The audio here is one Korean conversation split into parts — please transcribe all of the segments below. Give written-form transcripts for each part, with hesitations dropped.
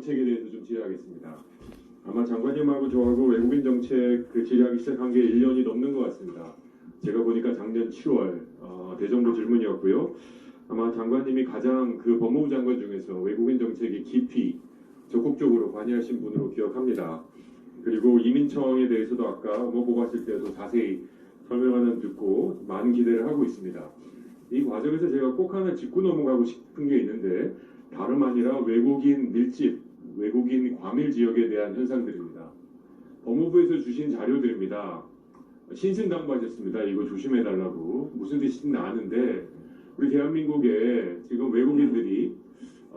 정책에 대해서 좀 질의하겠습니다. 아마 장관님하고 저하고 외국인 정책 질의하기 시작한 게 1년이 넘는 것 같습니다. 제가 보니까 작년 7월 대정부 질문이었고요. 아마 장관님이 가장 법무부 장관 중에서 외국인 정책에 깊이 적극적으로 관여하신 분으로 기억합니다. 그리고 이민청에 대해서도 아까 업무 보고하실 때도 자세히 설명하는 듣고 많은 기대를 하고 있습니다. 이 과정에서 제가 꼭 하나 짚고 넘어가고 싶은 게 있는데 다름 아니라 외국인 밀집, 외국인 과밀 지역에 대한 현상들입니다. 법무부에서 주신 자료들입니다. 신신당부하셨습니다. 이거 조심해달라고. 무슨 뜻인지 아는데 우리 대한민국에 지금 외국인들이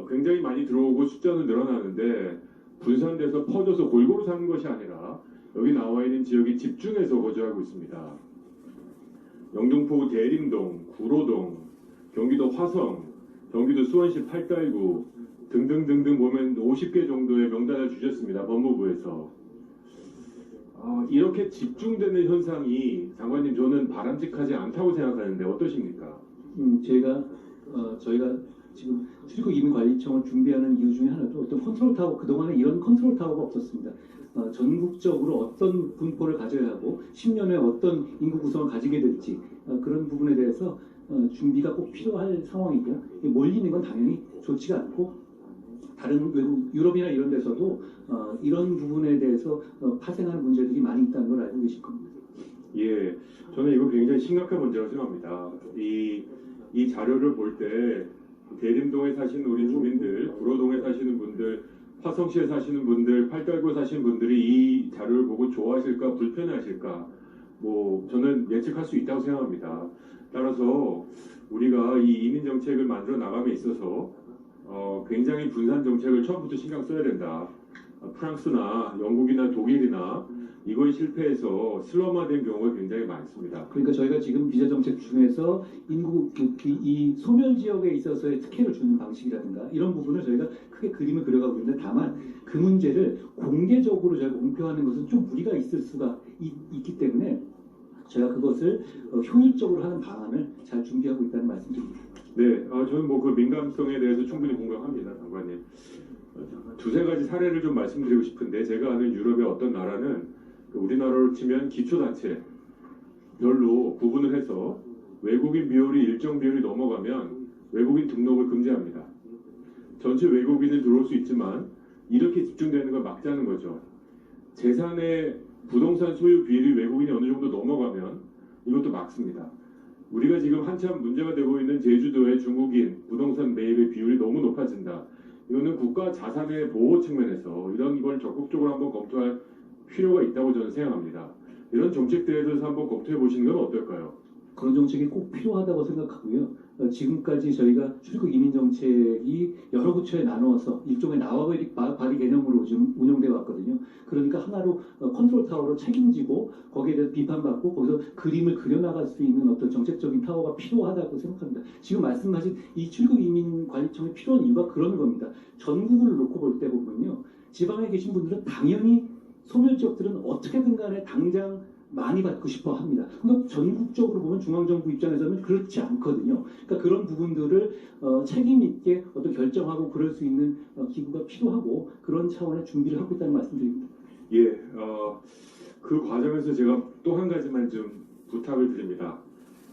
굉장히 많이 들어오고 숫자는 늘어나는데 분산돼서 퍼져서 골고루 사는 것이 아니라 여기 나와 있는 지역이 집중해서 거주하고 있습니다. 영등포 대림동, 구로동, 경기도 화성, 경기도 수원시 팔달구 등등등등 보면 50개 정도의 명단을 주셨습니다. 법무부에서. 이렇게 집중되는 현상이 장관님 저는 바람직하지 않다고 생각하는데 어떠십니까? 저희가 지금 출입국 이민관리청을 준비하는 이유 중에 하나도 어떤 컨트롤 타워, 그동안에 이런 컨트롤 타워가 없었습니다. 전국적으로 어떤 분포를 가져야 하고 10년에 어떤 인구 구성을 가지게 될지 그런 부분에 대해서 준비가 꼭 필요할 상황이고 몰리는 건 당연히 좋지가 않고 다른 외국 유럽이나 이런 데서도 이런 부분에 대해서 파생하는 문제들이 많이 있다는 걸 알고 계실 겁니다. 예, 저는 이거 굉장히 심각한 문제라고 생각합니다. 이 자료를 볼 때 대림동에 사시는 우리 주민들, 구로동에 사시는 분들, 화성시에 사시는 분들, 팔달구에 사시는 분들이 이 자료를 보고 좋아하실까 불편해하실까 저는 예측할 수 있다고 생각합니다. 따라서 우리가 이 이민 정책을 만들어 나감에 있어서 굉장히 분산 정책을 처음부터 신경 써야 된다. 프랑스나 영국이나 독일이나 이거에 실패해서 슬럼화된 경우가 굉장히 많습니다. 그러니까 저희가 지금 비자 정책 중에서 인구 이 소멸 지역에 있어서의 특혜를 주는 방식이라든가 이런 부분을 저희가 크게 그림을 그려가고 있는데 다만 그 문제를 공개적으로 저희가 공표하는 것은 좀 무리가 있을 수가 있기 때문에 제가 그것을 효율적으로 하는 방안을 잘 준비하고 있다는 말씀드립니다. 네, 저는 그 민감성에 대해서 충분히 공감합니다, 장관님. 두세 가지 사례를 좀 말씀드리고 싶은데 제가 아는 유럽의 어떤 나라는 우리나라로 치면 기초단체 별로 구분을 해서 외국인 비율이 일정 비율이 넘어가면 외국인 등록을 금지합니다. 전체 외국인은 들어올 수 있지만 이렇게 집중되는 걸 막자는 거죠. 재산의 부동산 소유 비율이 외국인이 어느 정도 넘어가면 이것도 막습니다. 우리가 지금 한참 문제가 되고 있는 제주도의 중국인 부동산 매입의 비율이 너무 높아진다. 이거는 국가 자산의 보호 측면에서 이런 걸 적극적으로 한번 검토할 필요가 있다고 저는 생각합니다. 이런 정책들에 대해서 한번 검토해 보시는 건 어떨까요? 그런 정책이 꼭 필요하다고 생각하고요. 지금까지 저희가 출입국 이민 정책이 여러 부처에 나누어서 일종의 나와바리 개념으로 지금 운영되어 왔거든요. 그러니까 하나로 컨트롤 타워로 책임지고 거기에 대해서 비판받고 거기서 그림을 그려나갈 수 있는 어떤 정책적인 타워가 필요하다고 생각합니다. 지금 말씀하신 이 출입국 이민 관리청이 필요한 이유가 그런 겁니다. 전국을 놓고 볼 때 보면요. 지방에 계신 분들은 당연히 소멸 지역들은 어떻게든 간에 당장 많이 받고 싶어 합니다. 그러니까 전국적으로 보면 중앙정부 입장에서는 그렇지 않거든요. 그러니까 그런 부분들을 책임 있게 어떤 결정하고 그럴 수 있는 기구가 필요하고 그런 차원의 준비를 하고 있다는 말씀드립니다. 예, 그 과정에서 제가 또 한 가지만 좀 부탁을 드립니다.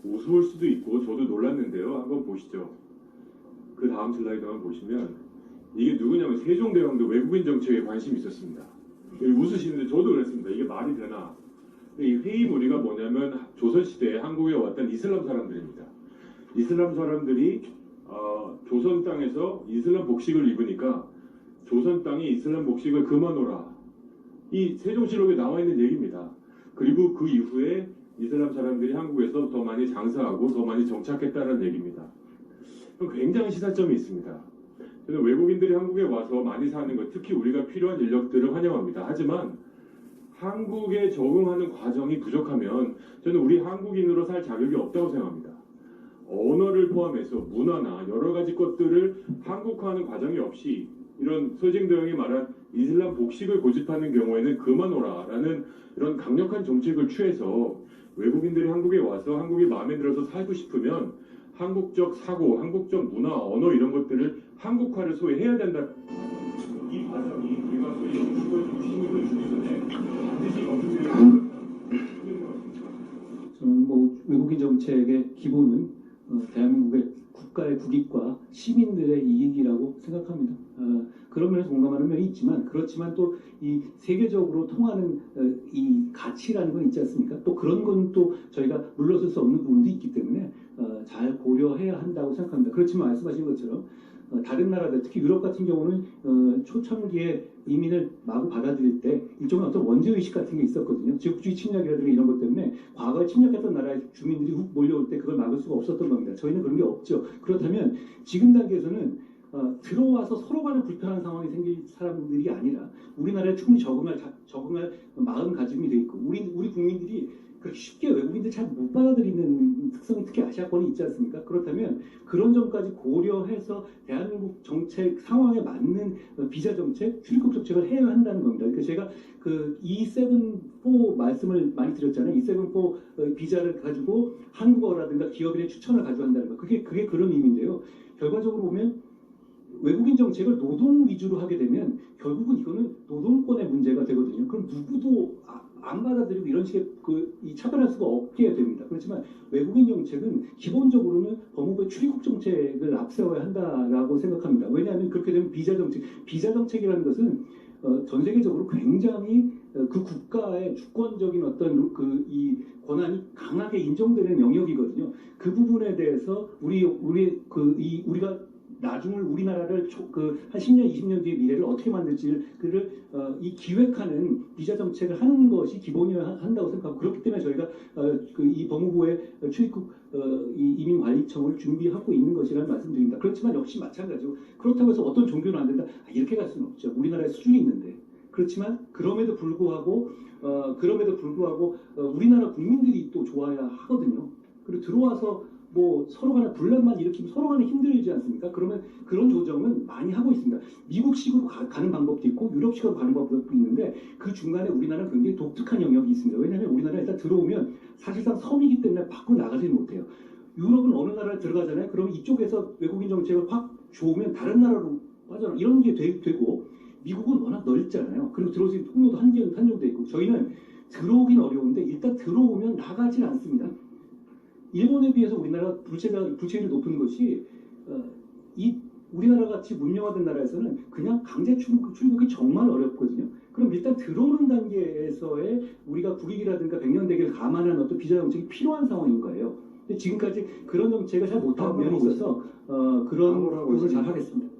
우스울 수도 있고 저도 놀랐는데요. 한번 보시죠. 그 다음 슬라이드 한번 보시면 이게 누구냐면 세종대왕도 외국인 정책에 관심이 있었습니다. 웃으시는데 저도 그랬습니다. 이게 말이 되나? 이 회의무리가 뭐냐면 조선시대에 한국에 왔던 이슬람 사람들입니다. 이슬람 사람들이 조선 땅에서 이슬람 복식을 입으니까 조선 땅이 이슬람 복식을 그만오라. 이 세종실록에 나와 있는 얘기입니다. 그리고 그 이후에 이슬람 사람들이 한국에서 더 많이 장사하고 더 많이 정착했다는 얘기입니다. 굉장히 시사점이 있습니다. 저는 외국인들이 한국에 와서 많이 사는 것, 특히 우리가 필요한 인력들을 환영합니다. 하지만 한국에 적응하는 과정이 부족하면 저는 우리 한국인으로 살 자격이 없다고 생각합니다. 언어를 포함해서 문화나 여러 가지 것들을 한국화하는 과정이 없이 이런 서징도형이 말한 이슬람 복식을 고집하는 경우에는 그만오라라는 이런 강력한 정책을 취해서 외국인들이 한국에 와서 한국이 마음에 들어서 살고 싶으면 한국적 사고, 한국적 문화, 언어 이런 것들을 한국화를 소위 해야 된다. 이 따라서 이 불가소의 영주권 중심을 주기 전에 반드시 검토해야 하는 저는 뭐 외국인 정책의 기본은 대한민국의 국가의 국익과 시민들의 이익이라고 생각합니다. 그런 면에서 공감하는 면이 있지만 그렇지만 또 이 세계적으로 통하는 이 가치라는 건 있지 않습니까? 또 그런 건 또 저희가 물러설 수 없는 부분도 있기 때문에 잘 고려해야 한다고 생각합니다. 그렇지만 말씀하신 것처럼 다른 나라들 특히 유럽 같은 경우는 초창기에 이민을 마구 받아들일 때 일종의 어떤 원죄의식 같은 게 있었거든요. 제국주의 침략이라든가 이런 것 때문에 과거에 침략했던 나라의 주민들이 훅 몰려올 때 그걸 막을 수가 없었던 겁니다. 저희는 그런 게 없죠. 그렇다면 지금 단계에서는 들어와서 서로 간에 불편한 상황이 생길 사람들이 아니라 우리나라에 충분히 적응할 마음가짐이 돼 있고 우리 국민들이 그렇게 쉽게 외국인들 잘 못 받아들이는 특성이 특히 아시아권이 있지 않습니까? 그렇다면 그런 점까지 고려해서 대한민국 정책 상황에 맞는 비자 정책, 출입국 정책을 해야 한다는 겁니다. 그러니까 제가 그 E74 말씀을 많이 드렸잖아요. E74 비자를 가지고 한국어라든가 기업인의 추천을 가지고 한다는 거. 그게 그런 의미인데요. 결과적으로 보면 외국인 정책을 노동 위주로 하게 되면 결국은 이거는 노동권의 문제가 되거든요. 그럼 누구도 안 받아들이고 이런 식의 이 차별할 수가 없게 됩니다. 그렇지만 외국인 정책은 기본적으로는 법무부의 출입국 정책을 앞세워야 한다라고 생각합니다. 왜냐하면 그렇게 되면 비자 정책이라는 것은 전 세계적으로 굉장히 그 국가의 주권적인 어떤 이 권한이 강하게 인정되는 영역이거든요. 그 부분에 대해서 우리가 나중을 우리나라를 한 10년, 20년 뒤의 미래를 어떻게 만들지를 이 기획하는 비자 정책을 하는 것이 기본이어야 한다고 생각하고 그렇기 때문에 저희가 이 법무부의 출입국 이민관리청을 준비하고 있는 것이라는 말씀드립니다. 그렇지만 역시 마찬가지로 그렇다고 해서 어떤 종교는 안 된다 이렇게 갈 수는 없죠. 우리나라에 수준이 있는데 그렇지만 그럼에도 불구하고 우리나라 국민들이 또 좋아야 하거든요. 그리고 들어와서 뭐 서로 간에 분란만 일으키면 서로 간에 힘들지 않습니까? 그러면 그런 조정은 많이 하고 있습니다. 미국식으로 가는 방법도 있고 유럽식으로 가는 방법도 있는데 그 중간에 우리나라는 굉장히 독특한 영역이 있습니다. 왜냐하면 우리나라에 일단 들어오면 사실상 섬이기 때문에 밖으로 나가지 못해요. 유럽은 어느 나라에 들어가잖아요. 그러면 이쪽에서 외국인 정책을 확 좋으면 다른 나라로 빠져나 이런 게 되고 미국은 워낙 넓잖아요. 그리고 들어올 수 있는 통로도 한정돼 있고 저희는 들어오긴 어려운데 일단 들어오면 나가질 않습니다. 일본에 비해서 우리나라 불체율이 높은 것이 우리나라 같이 문명화된 나라에서는 그냥 강제 출국이 정말 어렵거든요. 그럼 일단 들어오는 단계에서의 우리가 국익이라든가 백년대계를 감안한 어떤 비자 정책이 필요한 상황인 거예요. 근데 지금까지 그런 정책을 잘 못한 면이 있어서 그런 것을 잘 하겠습니다.